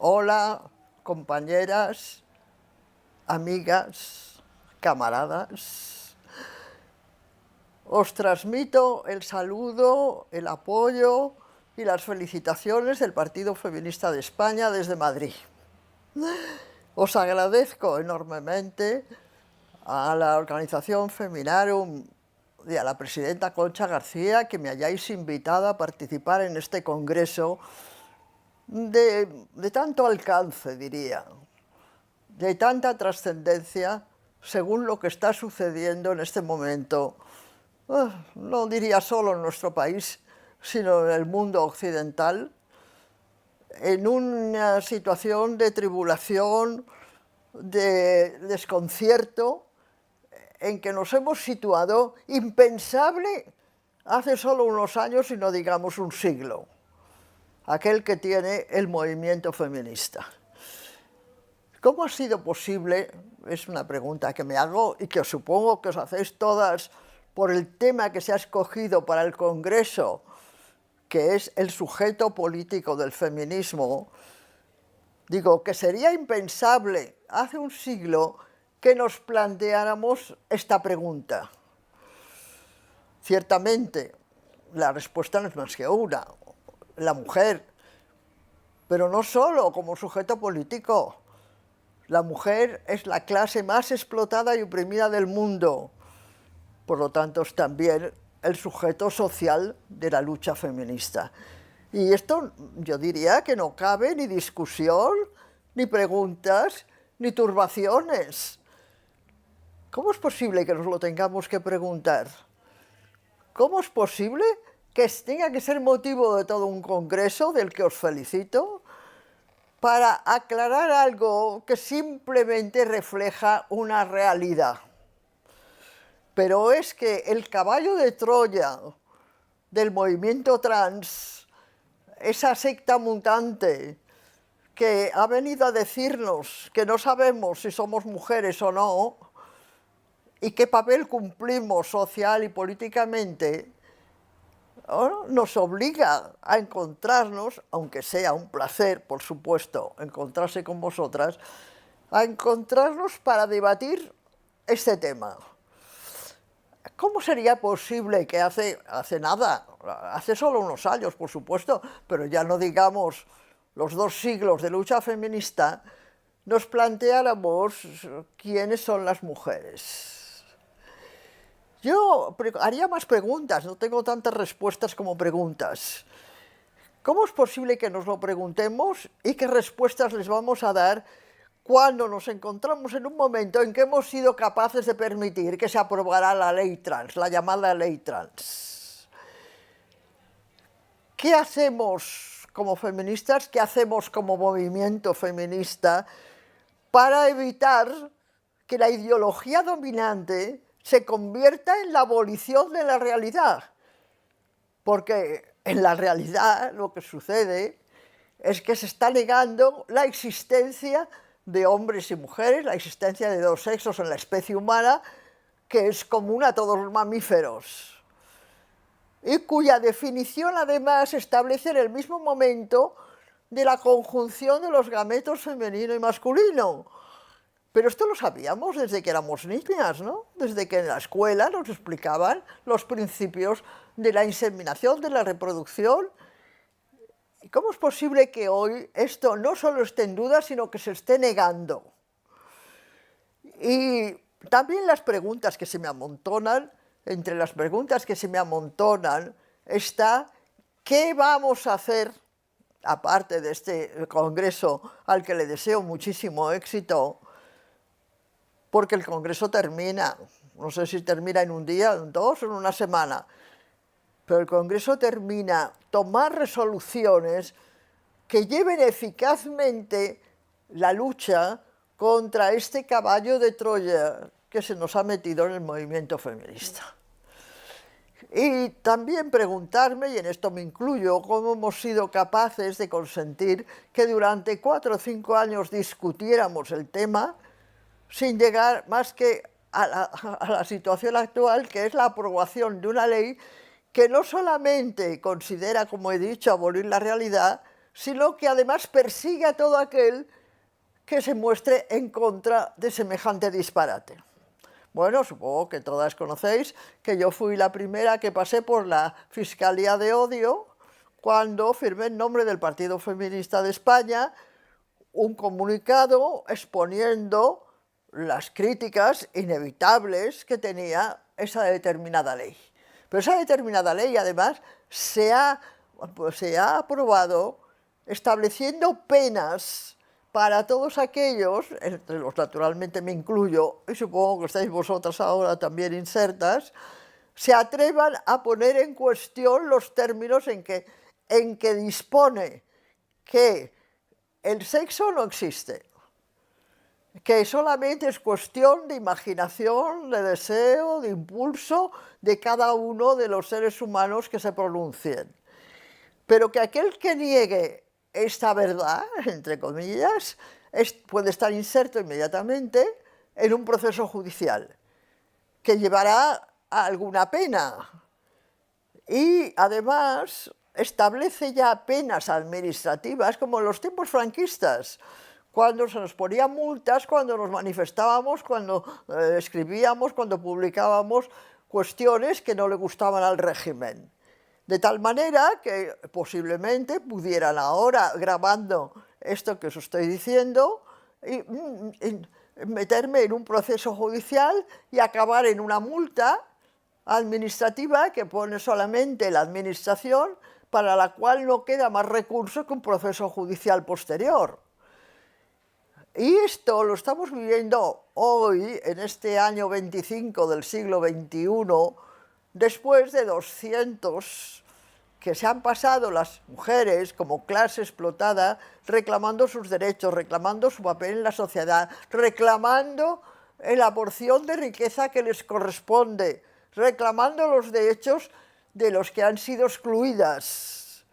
Hola, compañeras, amigas, camaradas. Os transmito el saludo, el apoyo y las felicitaciones del Partido Feminista de España desde Madrid. Os agradezco enormemente a la organización Feminarum y a la presidenta Concha García que me hayáis invitado a participar en este congreso de tanto alcance, diría, de tanta trascendencia según lo que está sucediendo en este momento, no diría solo en nuestro país, sino en el mundo occidental, en una situación de tribulación, de desconcierto, en que nos hemos situado impensable hace solo unos años y no digamos un siglo, aquel que tiene el movimiento feminista. ¿Cómo ha sido posible? Es una pregunta que me hago y que supongo que os hacéis todas por el tema que se ha escogido para el Congreso, que es el sujeto político del feminismo. Digo, que sería impensable hace un siglo que nos planteáramos esta pregunta. Ciertamente, la respuesta no es más que una, la mujer, pero no solo como sujeto político. La mujer es la clase más explotada y oprimida del mundo, por lo tanto es también el sujeto social de la lucha feminista. Y esto yo diría que no cabe ni discusión, ni preguntas, ni turbaciones. ¿Cómo es posible que nos lo tengamos que preguntar? ¿Cómo es posible que tenga que ser motivo de todo un congreso, del que os felicito, para aclarar algo que simplemente refleja una realidad? Pero es que el caballo de Troya del movimiento trans, esa secta mutante que ha venido a decirnos que no sabemos si somos mujeres o no, y qué papel cumplimos social y políticamente, nos obliga a encontrarnos, aunque sea un placer, por supuesto, encontrarse con vosotras, a encontrarnos para debatir este tema. ¿Cómo sería posible que hace nada, hace solo unos años, por supuesto, pero ya no digamos los 2 siglos de lucha feminista, nos planteáramos quiénes son las mujeres? Yo haría más preguntas, no tengo tantas respuestas como preguntas. ¿Cómo es posible que nos lo preguntemos y qué respuestas les vamos a dar cuando nos encontramos en un momento en que hemos sido capaces de permitir que se aprobara la ley trans, la llamada ley trans? ¿Qué hacemos como feministas, qué hacemos como movimiento feminista para evitar que la ideología dominante se convierta en la abolición de la realidad? Porque en la realidad lo que sucede es que se está negando la existencia de hombres y mujeres, la existencia de 2 sexos en la especie humana, que es común a todos los mamíferos, y cuya definición además establece en el mismo momento de la conjunción de los gametos femenino y masculino. Pero esto lo sabíamos desde que éramos niñas, ¿no? Desde que en la escuela nos explicaban los principios de la inseminación, de la reproducción. ¿Y cómo es posible que hoy esto no solo esté en duda, sino que se esté negando? Y también las preguntas que se me amontonan, entre las preguntas que se me amontonan está ¿qué vamos a hacer, aparte de este congreso al que le deseo muchísimo éxito? Porque el congreso termina, no sé si termina en un día, en 2 o en una semana, pero el congreso termina, tomar resoluciones que lleven eficazmente la lucha contra este caballo de Troya que se nos ha metido en el movimiento feminista. Y también preguntarme, y en esto me incluyo, cómo hemos sido capaces de consentir que durante 4 o 5 años discutiéramos el tema sin llegar más que a la situación actual, que es la aprobación de una ley que no solamente considera, como he dicho, abolir la realidad, sino que además persigue a todo aquel que se muestre en contra de semejante disparate. Bueno, supongo que todas conocéis que yo fui la primera que pasé por la Fiscalía de Odio cuando firmé en nombre del Partido Feminista de España un comunicado exponiendo las críticas inevitables que tenía esa determinada ley. Pero esa determinada ley, además, se ha aprobado estableciendo penas para todos aquellos, entre los naturalmente me incluyo, y supongo que estáis vosotras ahora también insertas, se atrevan a poner en cuestión los términos en que dispone que el sexo no existe, que solamente es cuestión de imaginación, de deseo, de impulso de cada uno de los seres humanos que se pronuncien. Pero que aquel que niegue esta verdad, entre comillas, puede estar inserto inmediatamente en un proceso judicial que llevará a alguna pena. Y además establece ya penas administrativas como en los tiempos franquistas, cuando se nos ponían multas, cuando nos manifestábamos, cuando escribíamos, cuando publicábamos cuestiones que no le gustaban al régimen. De tal manera que posiblemente pudieran ahora, grabando esto que os estoy diciendo, meterme en un proceso judicial y acabar en una multa administrativa que pone solamente la administración, para la cual no queda más recurso que un proceso judicial posterior. Y esto lo estamos viviendo hoy, en este año 25 del siglo XXI, después de 200 que se han pasado las mujeres como clase explotada reclamando sus derechos, reclamando su papel en la sociedad, reclamando la porción de riqueza que les corresponde, reclamando los derechos de los que han sido excluidas.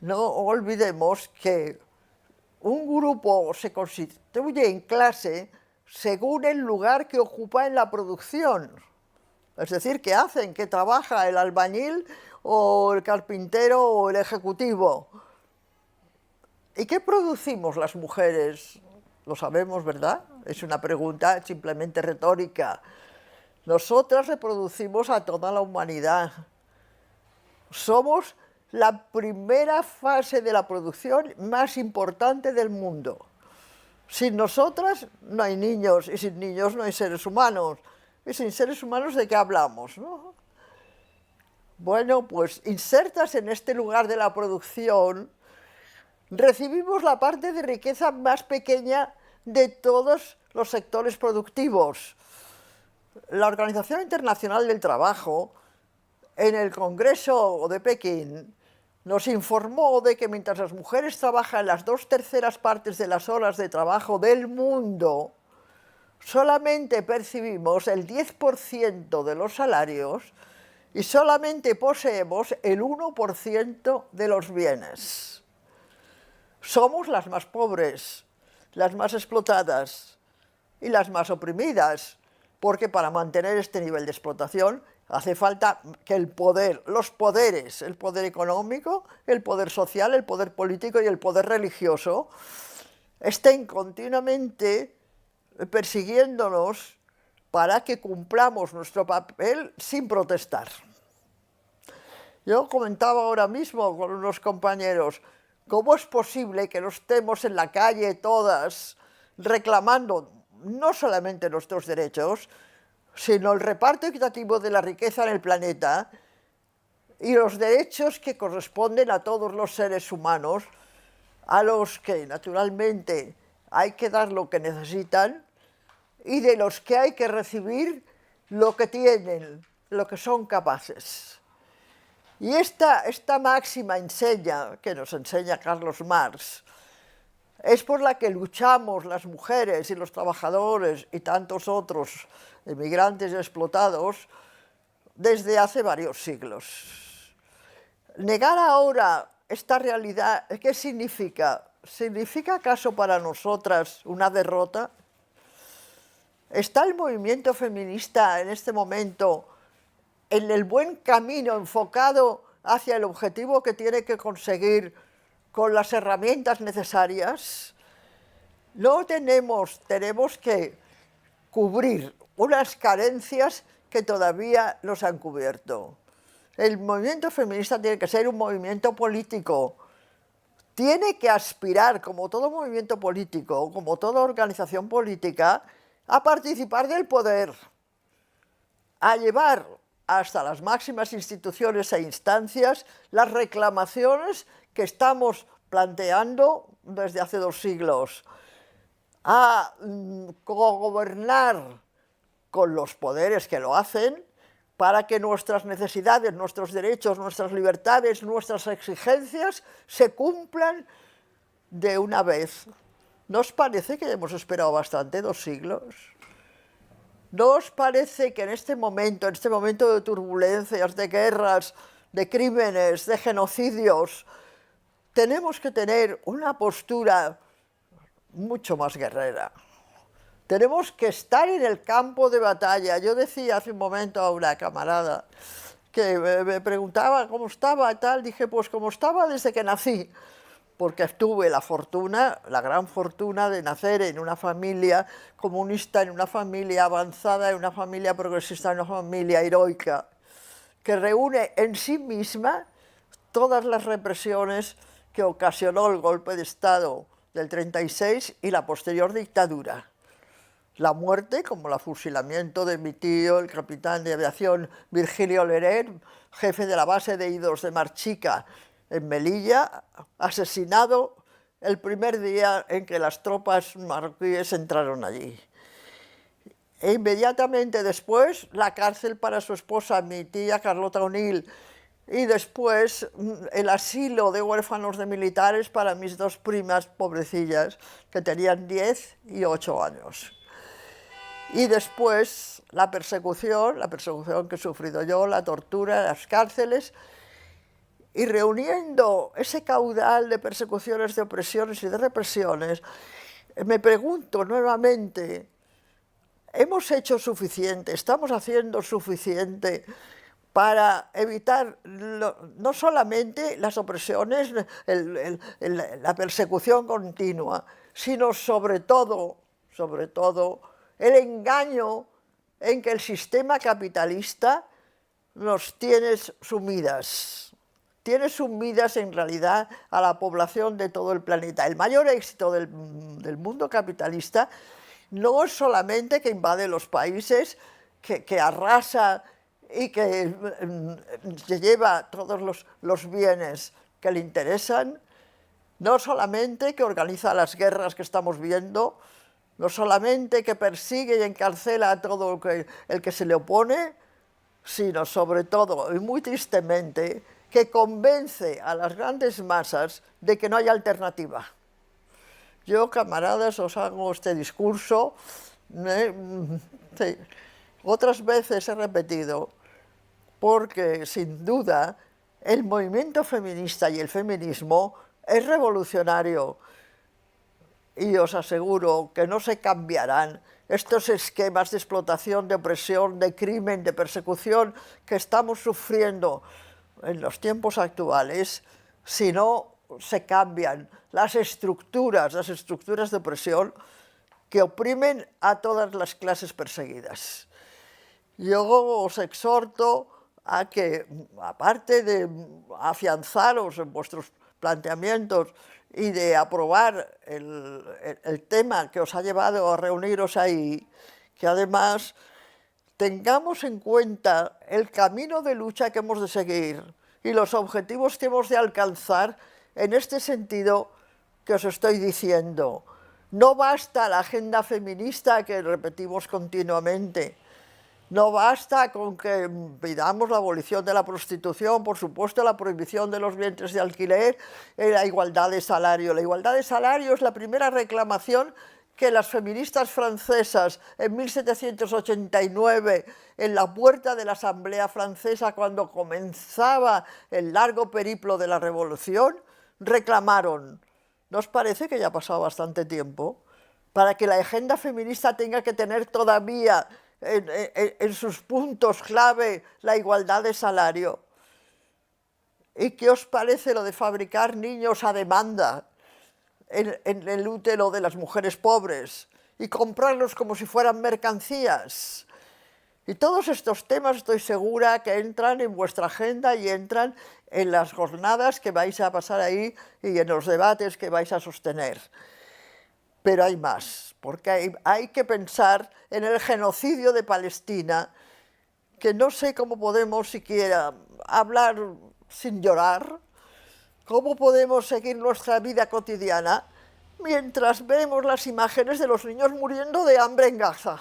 No olvidemos que un grupo se constituye en clase según el lugar que ocupa en la producción. Es decir, ¿qué hacen? ¿Qué trabaja el albañil o el carpintero o el ejecutivo? ¿Y qué producimos las mujeres? Lo sabemos, ¿verdad? Es una pregunta simplemente retórica. Nosotras reproducimos a toda la humanidad. Somos la primera fase de la producción más importante del mundo. Sin nosotras no hay niños, y sin niños no hay seres humanos. Y sin seres humanos, ¿de qué hablamos, no? Bueno, pues insertas en este lugar de la producción, recibimos la parte de riqueza más pequeña de todos los sectores productivos. La Organización Internacional del Trabajo, en el Congreso de Pekín, nos informó de que mientras las mujeres trabajan las 2/3 partes de las horas de trabajo del mundo, solamente percibimos el 10% de los salarios y solamente poseemos el 1% de los bienes. Somos las más pobres, las más explotadas y las más oprimidas, porque para mantener este nivel de explotación hace falta que el poder, los poderes, el poder económico, el poder social, el poder político y el poder religioso, estén continuamente persiguiéndonos para que cumplamos nuestro papel sin protestar. Yo comentaba ahora mismo con unos compañeros, ¿cómo es posible que no estemos en la calle todas reclamando no solamente nuestros derechos, sino el reparto equitativo de la riqueza en el planeta y los derechos que corresponden a todos los seres humanos, a los que naturalmente hay que dar lo que necesitan y de los que hay que recibir lo que tienen, lo que son capaces? Y esta máxima que nos enseña Carlos Marx, es por la que luchamos las mujeres y los trabajadores y tantos otros emigrantes explotados desde hace varios siglos. Negar ahora esta realidad, ¿qué significa? ¿Significa acaso para nosotras una derrota? ¿Está el movimiento feminista en este momento en el buen camino enfocado hacia el objetivo que tiene que conseguir con las herramientas necesarias, no tenemos que cubrir unas carencias que todavía no se han cubierto. El movimiento feminista tiene que ser un movimiento político, tiene que aspirar, como todo movimiento político, como toda organización política, a participar del poder, a llevar hasta las máximas instituciones e instancias las reclamaciones que estamos planteando desde hace 2 siglos, a gobernar con los poderes que lo hacen para que nuestras necesidades, nuestros derechos, nuestras libertades, nuestras exigencias se cumplan de una vez. ¿No os parece que hemos esperado bastante 2 siglos? ¿No os parece que en este momento de turbulencias, de guerras, de crímenes, de genocidios, tenemos que tener una postura mucho más guerrera? Tenemos que estar en el campo de batalla. Yo decía hace un momento a una camarada que me preguntaba cómo estaba y tal, dije, pues como estaba desde que nací, porque tuve la fortuna, la gran fortuna de nacer en una familia comunista, en una familia avanzada, en una familia progresista, en una familia heroica, que reúne en sí misma todas las represiones que ocasionó el golpe de Estado del 36 y la posterior dictadura. La muerte, como el fusilamiento de mi tío, el capitán de aviación Virgilio Leret, jefe de la base de Idos de Marchica, en Melilla, asesinado el primer día en que las tropas marroquíes entraron allí. E inmediatamente después, la cárcel para su esposa, mi tía Carlota O'Neill, y después el asilo de huérfanos de militares para mis 2 primas pobrecillas, que tenían 10 y 8 años. Y después la persecución que he sufrido yo, la tortura, las cárceles, y reuniendo ese caudal de persecuciones, de opresiones y de represiones, me pregunto nuevamente, ¿hemos hecho suficiente? ¿Estamos haciendo suficiente para evitar no solamente las opresiones, la persecución continua, sino sobre todo, el engaño en que el sistema capitalista nos tiene sumidas en realidad a la población de todo el planeta? El mayor éxito del mundo capitalista no es solamente que invade los países, que arrasa y que se lleva todos los bienes que le interesan, no solamente que organiza las guerras que estamos viendo, no solamente que persigue y encarcela a todo el que se le opone, sino sobre todo, y muy tristemente, que convence a las grandes masas de que no hay alternativa. Yo, camaradas, os hago este discurso, sí, otras veces he repetido, porque sin duda el movimiento feminista y el feminismo es revolucionario. Y os aseguro que no se cambiarán estos esquemas de explotación, de opresión, de crimen, de persecución que estamos sufriendo en los tiempos actuales si no se cambian las estructuras de opresión que oprimen a todas las clases perseguidas. Yo os exhorto a que, aparte de afianzaros en vuestros planteamientos y de aprobar el tema que os ha llevado a reuniros ahí, que además tengamos en cuenta el camino de lucha que hemos de seguir y los objetivos que hemos de alcanzar en este sentido que os estoy diciendo. No basta la agenda feminista que repetimos continuamente. No basta con que pidamos la abolición de la prostitución, por supuesto la prohibición de los vientres de alquiler y la igualdad de salario. La igualdad de salario es la primera reclamación que las feministas francesas en 1789, en la puerta de la Asamblea Francesa, cuando comenzaba el largo periplo de la Revolución, reclamaron. ¿No os parece que ya ha pasado bastante tiempo para que la agenda feminista tenga que tener todavía en sus puntos clave la igualdad de salario? ¿Y qué os parece lo de fabricar niños a demanda en el útero de las mujeres pobres y comprarlos como si fueran mercancías? Y todos estos temas estoy segura que entran en vuestra agenda y entran en las jornadas que vais a pasar ahí y en los debates que vais a sostener. Pero hay más, porque hay que pensar en el genocidio de Palestina, que no sé cómo podemos siquiera hablar sin llorar, cómo podemos seguir nuestra vida cotidiana mientras vemos las imágenes de los niños muriendo de hambre en Gaza.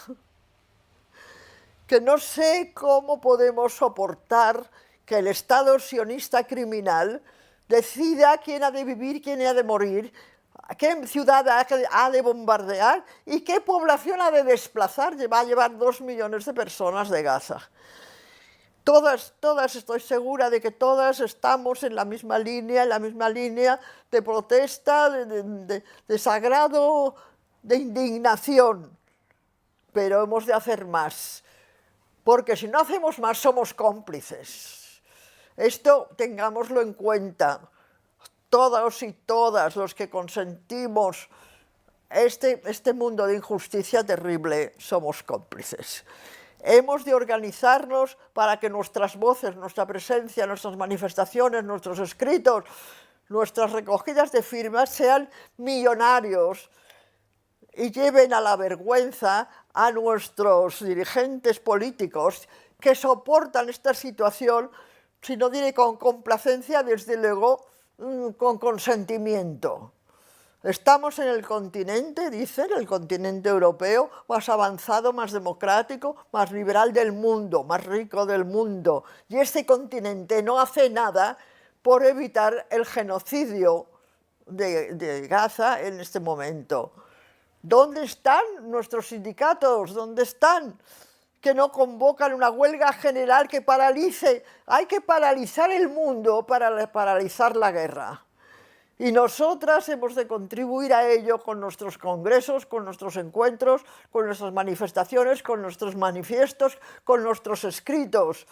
Que no sé cómo podemos soportar que el Estado sionista criminal decida quién ha de vivir, quién ha de morir, qué ciudad ha de bombardear y qué población ha de desplazar, va a llevar 2 millones de personas de Gaza. Todas estoy segura de que todas estamos en la misma línea de protesta, de desagrado, de indignación, pero hemos de hacer más, porque si no hacemos más somos cómplices. Esto tengámoslo en cuenta, todos y todas los que consentimos este mundo de injusticia terrible somos cómplices. Hemos de organizarnos para que nuestras voces, nuestra presencia, nuestras manifestaciones, nuestros escritos, nuestras recogidas de firmas sean millonarios y lleven a la vergüenza a nuestros dirigentes políticos que soportan esta situación, si no diré con complacencia, desde luego con consentimiento. Estamos en el continente, dicen, el continente europeo más avanzado, más democrático, más liberal del mundo, más rico del mundo. Y este continente no hace nada por evitar el genocidio de Gaza en este momento. ¿Dónde están nuestros sindicatos? ¿Dónde están? Que no convocan una huelga general que paralice. Hay que paralizar el mundo para paralizar la guerra. Y nosotras hemos de contribuir a ello con nuestros congresos, con nuestros encuentros, con nuestras manifestaciones, con nuestros manifiestos, con nuestros escritos.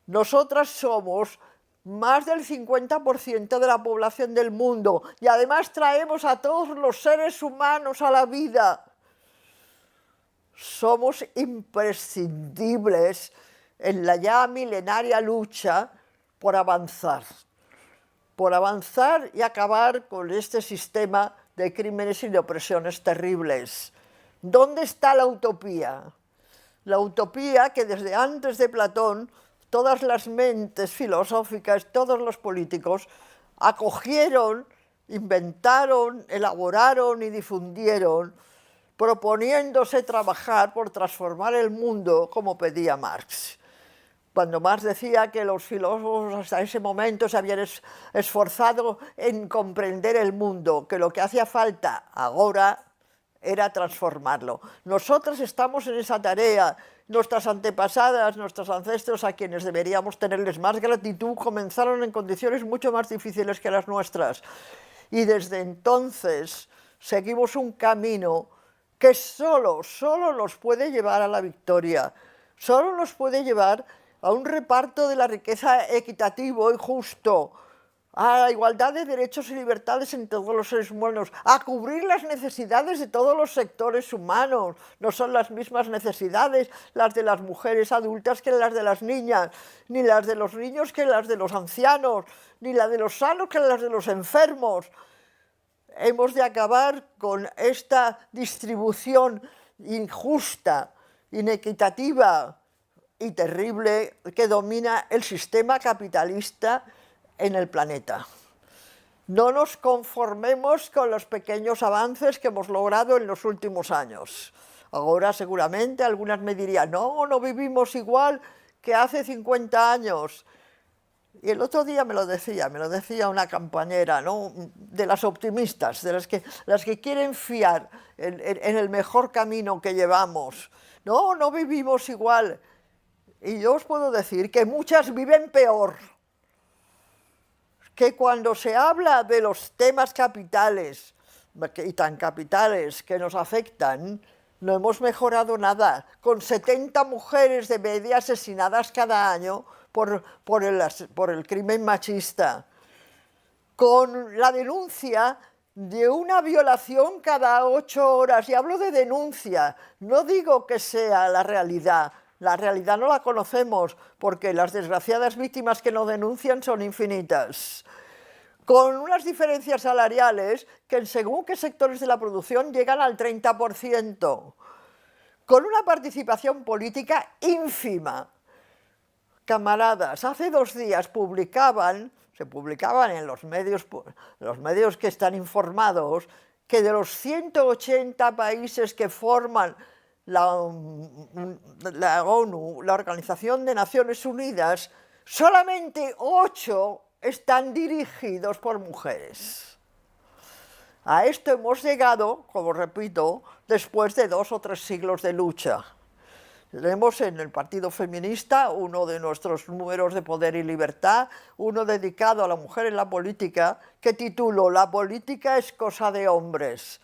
Nosotras somos más del 50% de la población del mundo y además traemos a todos los seres humanos a la vida. Somos imprescindibles en la ya milenaria lucha por avanzar y acabar con este sistema de crímenes y de opresiones terribles. ¿Dónde está la utopía? La utopía que desde antes de Platón todas las mentes filosóficas, todos los políticos acogieron, inventaron, elaboraron y difundieron, proponiéndose trabajar por transformar el mundo como pedía Marx. Cuando Marx decía que los filósofos hasta ese momento se habían esforzado en comprender el mundo, que lo que hacía falta ahora era transformarlo. Nosotros estamos en esa tarea. Nuestras antepasadas, nuestros ancestros, a quienes deberíamos tenerles más gratitud, comenzaron en condiciones mucho más difíciles que las nuestras. Y desde entonces seguimos un camino que solo nos puede llevar a la victoria, solo nos puede llevar a un reparto de la riqueza equitativo y justo, a la igualdad de derechos y libertades en todos los seres humanos, a cubrir las necesidades de todos los sectores humanos. No son las mismas necesidades las de las mujeres adultas que las de las niñas, ni las de los niños que las de los ancianos, ni las de los sanos que las de los enfermos. Hemos de acabar con esta distribución injusta, inequitativa y terrible que domina el sistema capitalista en el planeta. No nos conformemos con los pequeños avances que hemos logrado en los últimos años. Ahora seguramente algunas me dirían, no vivimos igual que hace 50 años. Y el otro día me lo decía una compañera, ¿no?, de las optimistas, de las que quieren fiar en el mejor camino que llevamos. No vivimos igual. Y yo os puedo decir que muchas viven peor. Que cuando se habla de los temas capitales, y tan capitales que nos afectan, no hemos mejorado nada. Con 70 mujeres de media asesinadas cada año por el crimen machista, con la denuncia de una violación cada 8 horas, y hablo de denuncia, no digo que sea la realidad no la conocemos, porque las desgraciadas víctimas que no denuncian son infinitas, con unas diferencias salariales que en según qué sectores de la producción llegan al 30%, con una participación política ínfima. Camaradas, hace 2 días se publicaban en los medios que están informados, que de los 180 países que forman la ONU, la Organización de Naciones Unidas, solamente 8 están dirigidos por mujeres. A esto hemos llegado, como repito, después de 2 o 3 siglos de lucha. Tenemos en el Partido Feminista uno de nuestros números de Poder y Libertad, uno dedicado a la mujer en la política, que titulo «La política es cosa de hombres»,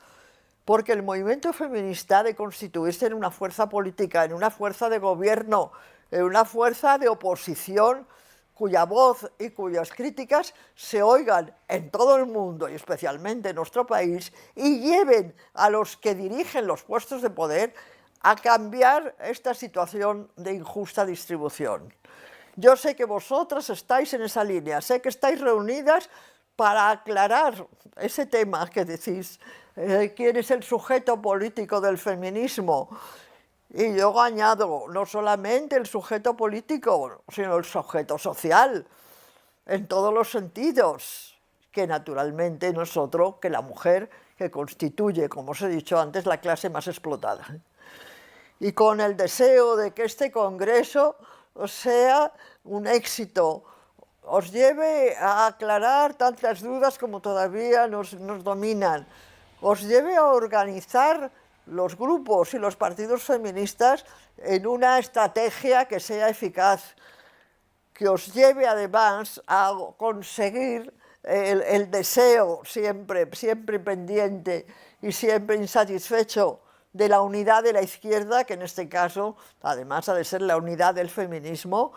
porque el movimiento feminista ha de constituirse en una fuerza política, en una fuerza de gobierno, en una fuerza de oposición, cuya voz y cuyas críticas se oigan en todo el mundo y especialmente en nuestro país, y lleven a los que dirigen los puestos de poder a cambiar esta situación de injusta distribución. Yo sé que vosotras estáis en esa línea, sé que estáis reunidas para aclarar ese tema que decís, quién es el sujeto político del feminismo. Y yo añado, no solamente el sujeto político, sino el sujeto social, en todos los sentidos, que naturalmente no es otro que la mujer, que constituye, como os he dicho antes, la clase más explotada. Y con el deseo de que este congreso sea un éxito, os lleve a aclarar tantas dudas como todavía nos dominan, os lleve a organizar los grupos y los partidos feministas en una estrategia que sea eficaz, que os lleve además a conseguir el deseo siempre pendiente y siempre insatisfecho de la unidad de la izquierda, que en este caso además ha de ser la unidad del feminismo,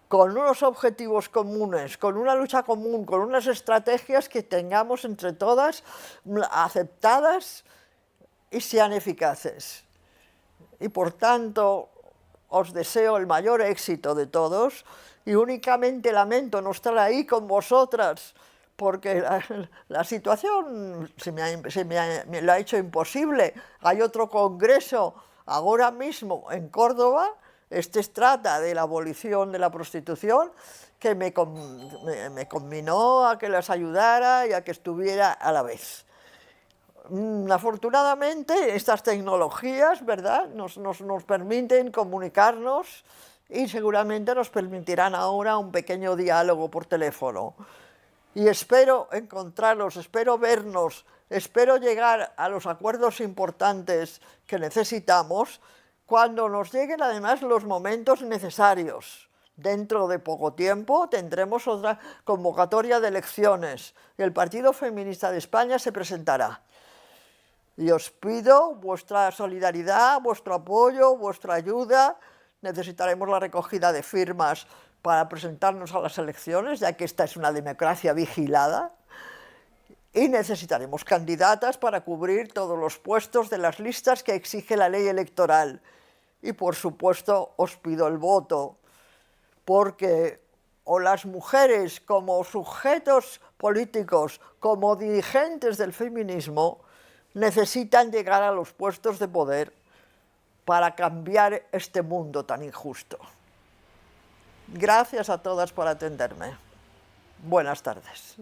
con unos objetivos comunes, con una lucha común, con unas estrategias que tengamos entre todas aceptadas y sean eficaces. Y por tanto os deseo el mayor éxito de todos, y únicamente lamento no estar ahí con vosotras, porque la situación me lo ha hecho imposible. Hay otro congreso ahora mismo en Córdoba, este trata de la abolición de la prostitución, que me conminó a que las ayudara y a que estuviera a la vez. Afortunadamente estas tecnologías, ¿verdad?, nos permiten comunicarnos, y seguramente nos permitirán ahora un pequeño diálogo por teléfono. Y espero encontrarlos, espero vernos, espero llegar a los acuerdos importantes que necesitamos cuando nos lleguen además los momentos necesarios. Dentro de poco tiempo tendremos otra convocatoria de elecciones y el Partido Feminista de España se presentará. Y os pido vuestra solidaridad, vuestro apoyo, vuestra ayuda. Necesitaremos la recogida de firmas para presentarnos a las elecciones, ya que esta es una democracia vigilada, y necesitaremos candidatas para cubrir todos los puestos de las listas que exige la ley electoral. Y por supuesto os pido el voto, porque o las mujeres como sujetos políticos, como dirigentes del feminismo, necesitan llegar a los puestos de poder para cambiar este mundo tan injusto. Gracias a todas por atenderme. Buenas tardes.